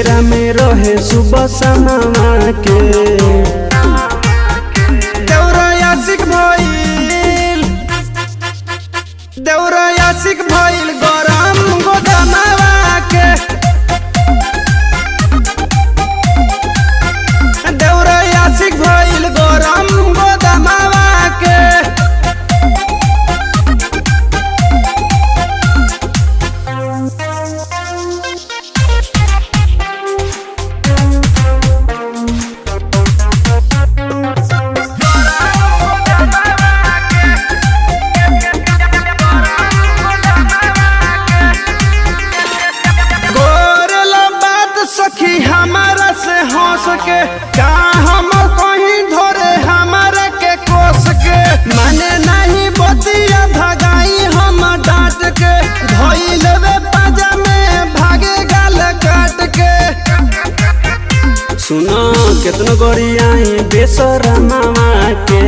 फेरा में रहे सुबह सनमा के। देवरा आशिक भइल गरम गोदामवा के। देवरा आशिक भइल गरम गोदामवा के। सखी हमारा से हंस के का हम कहीं धोरे हमारा के कोस के। माने नहीं बतिया भगाई हम डांट के। धइल वे पाजा में भागे गाल काट के। सुनो केतनो गोरियाई बेसरमा के।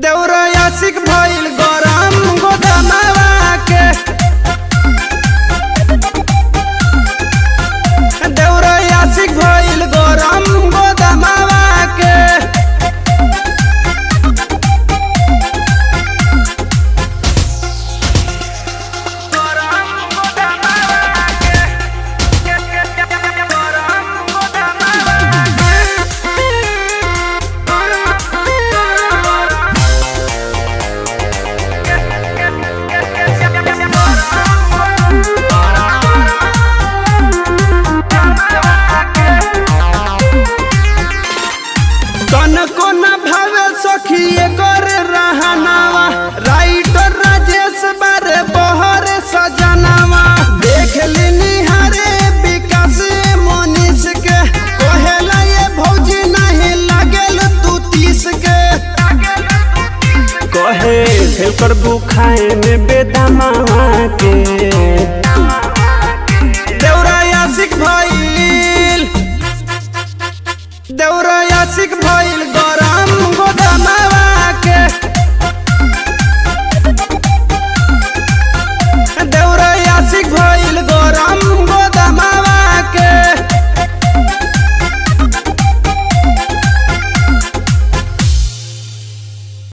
देवरा आशिक भइल गरम गोदामवा के। देवरा आशिक भइल गरम गोदामवा के। को न भावे सखी एकर रहनावा। राइटर राजेश बारे बहर सजनावा। देख ली निहारे विकास मोनिस के। कहेला ये भौजी नहीं लागेल तू 30 के। कहे फेल कर बुखाए में बेदमा के।